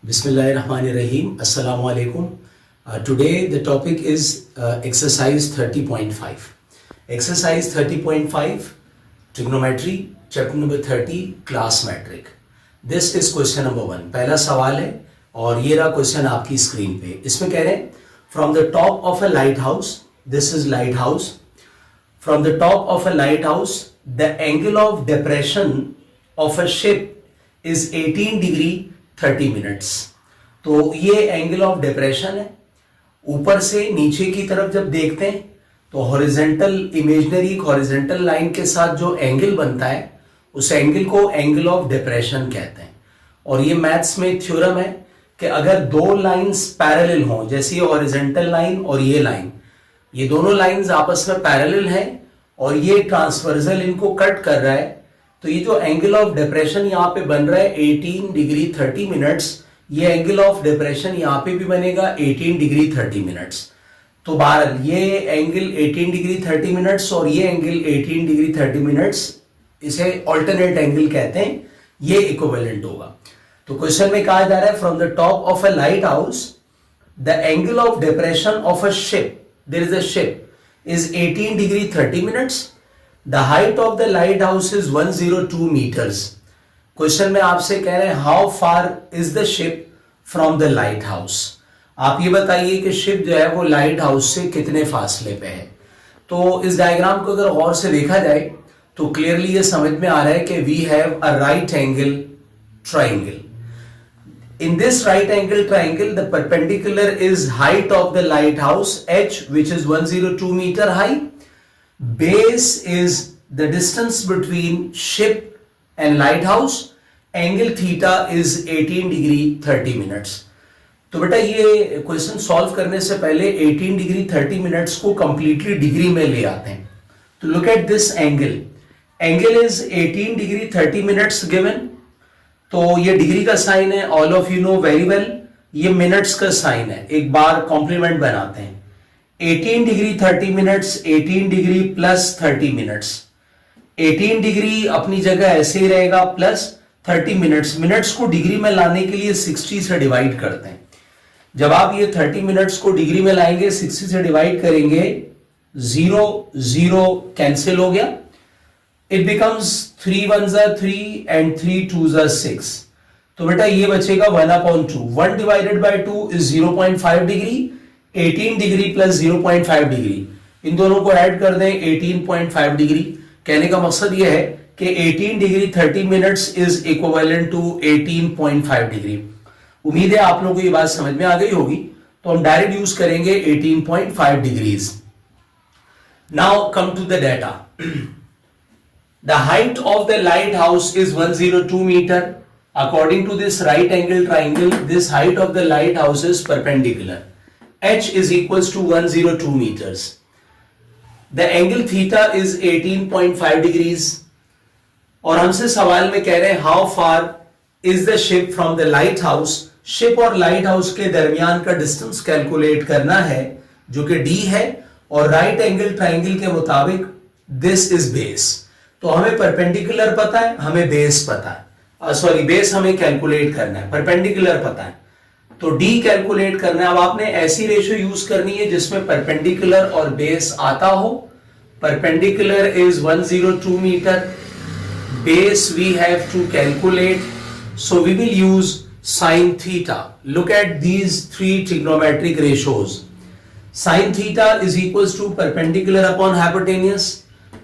Bismillahirrahmanirrahim. Assalamu alaikum. Today the topic is exercise 30.5. Exercise 30.5 trigonometry chapter number 30 class metric. This is question number 1. पहला सवाल है और ये रहा क्वेश्चन आपकी स्क्रीन पे. इसमें कह रहे हैं from the top of a lighthouse, this is lighthouse. From the top of a lighthouse, the angle of depression of a ship is 18 degree 30 minutes. तो ये एंगल ऑफ डिप्रेशन है. ऊपर से नीचे की तरफ जब देखते हैं तो हॉरिजेंटल इमेजिनरी हॉरिजेंटल लाइन के साथ जो एंगल बनता है उस एंगल को एंगल ऑफ डिप्रेशन कहते हैं. और ये मैथ्स में थ्योरम है कि अगर दो लाइंस पैरेलल हों, जैसे ये हॉरिजेंटल लाइन और ये लाइन, ये दोनों लाइंस आपस में पैरेलल हैं और ये ट्रांसवर्सल इनको कट कर रहा है, तो ये जो एंगल ऑफ डिप्रेशन यहाँ पे बन रहा है 18 डिग्री 30 मिनट्स, ये एंगल ऑफ डिप्रेशन यहाँ पे भी बनेगा 18 डिग्री 30 मिनट्स. तो बहरहाल ये एंगल 18 डिग्री 30 मिनट्स और ये एंगल 18 डिग्री 30 मिनट्स, इसे ऑल्टरनेट एंगल कहते हैं, ये इक्विवेलेंट होगा. तो क्वेश्चन में कहा जा रहा है from the top of a lighthouse the angle of depression of a ship, there is a ship, is 18 degree 30 minutes. The height of the lighthouse is 102 meters. Question में आपसे कह रहे हैं how far is the ship from the lighthouse. आप ये बताइए कि ship जो है वो लाइट हाउस से कितने फासले पे है. तो इस डायग्राम को अगर गौर से देखा जाए तो क्लियरली ये समझ में आ रहा है कि we have a right angle triangle. In this right angle triangle, the perpendicular is height of the lighthouse h, which is 102 meter high. Base is the distance between ship and lighthouse. Angle theta is 18 degree 30 minutes. तो बेटा ये question solve करने से पहले 18 degree 30 minutes को completely degree में ले आते हैं. तो look at this angle. Angle is 18 degree 30 minutes given. तो ये डिग्री का साइन है, all of you know very well. ये मिनट्स का साइन है. एक बार कॉम्प्लीमेंट बनाते हैं. 18 degree 30 minutes, 18 degree plus 30 minutes. 18 degree अपनी जगह ऐसे ही रहेगा प्लस 30 मिनट्स. मिनट्स को डिग्री में लाने के लिए 60 से डिवाइड करते हैं. जब आप ये 30 मिनट्स को डिग्री में लाएंगे, 60 से डिवाइड करेंगे, 0 0 कैंसिल हो गया. It becomes 3 1 3 and 3 2 6. तो बेटा ये बचेगा 1/2. 1 divided by 2 is 0.5 degree. 18 degree plus 0.5 degree, इन दोनों को ऐड कर दें 18.5 डिग्री. कहने का मकसद यह है कि 18 degree 30 minutes is equivalent to 18.5 degree. उम्मीद है आप लोगों को ये बात समझ में आ गई होगी. तो हम डायरेक्ट यूज करेंगे 18.5 degrees. Now come to the data. The height of the lighthouse is 102 meter. According to this right angle triangle, this height of the lighthouse is perpendicular. H is equals to 102 meters. The angle theta is 18.5 degrees. और हमसे सवाल में कह रहे हैं how far is the ship from the lighthouse. Ship और light house के दरमियान का डिस्टेंस कैलकुलेट करना है जो कि d है. और राइट एंगल ट्राइंगल के मुताबिक दिस इज बेस. तो हमें परपेंडिकुलर पता है, हमें बेस पता है, सॉरी बेस हमें कैलकुलेट करना है, परपेंडिकुलर पता है. तो d कैलकुलेट करना है. अब आपने ऐसी रेशियो यूज करनी है जिसमें परपेंडिकुलर और बेस आता हो. Perpendicular is 102 meter. Base we have to calculate, so we will use sine theta. Look at these 3 trigonometric ratios. Sine theta is equals to perpendicular upon hypotenuse.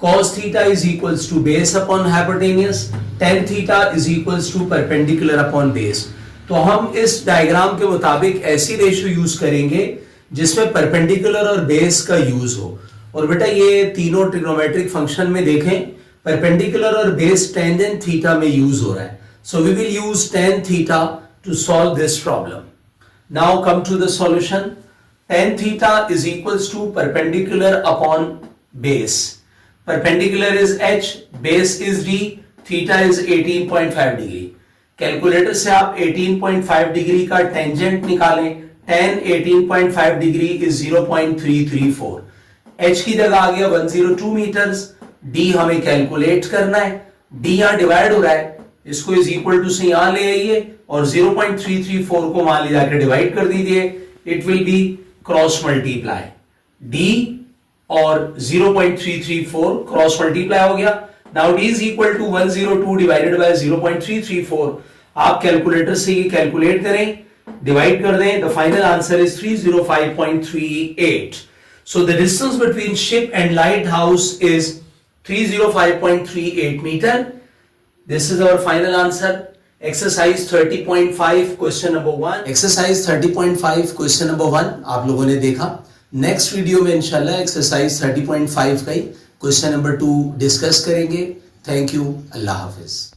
cos theta is equals to base upon hypotenuse. tan theta is equals to perpendicular upon base. तो हम इस diagram के मुताबिक ऐसी ratio use करेंगे जिसमें perpendicular और base का यूज हो. और बेटा ये तीनों ट्रिग्नोमेट्रिक फंक्शन में देखें, परपेंडिकुलर और बेस टेंजेंट थीटा में यूज हो रहा है. So we will use tan theta to solve this problem. Now come to the solution. tan theta is equals to perpendicular upon base. Perpendicular is h, base is d, theta is 18.5 degree. Calculator से आप 18.5 degree का tangent निकालें. tan 18.5 degree is 0.334. h की जगह आ गया 102 metres. d हमें calculate करना है. d यहां डिवाइड हो रहा है इसको इज इक्वल टू से यहां ले आइए और 0.334 को वहां ले जाकर डिवाइड कर दीजिए. It will be cross multiply. d और 0.334 क्रॉस मल्टीप्लाई हो गया. Now d is equal to 102 divided by 0.334. आप कैलकुलेटर से ये कैलकुलेट करें, डिवाइड कर दें. The final answer is 305.38. So the distance between ship and lighthouse is 305.38 meter. This is our final answer. Exercise 30.5 question number 1. Exercise 30.5 question number 1 आप लोगों ने देखा. नेक्स्ट वीडियो में इंशाल्लाह एक्सरसाइज 30.5 का ही क्वेश्चन नंबर 2 डिस्कस करेंगे. Thank you. Allah Hafiz.